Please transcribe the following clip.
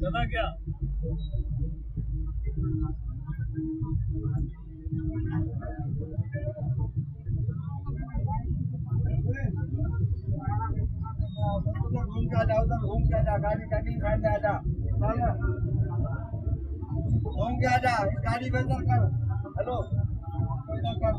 पता क्या घूम के आ जाओ, उधर घूम के आ जा, गाड़ी कटिंग खाने आ जा, घूम के आ जा, गाड़ी बेहतर कर। हेलो, बेहतर कर।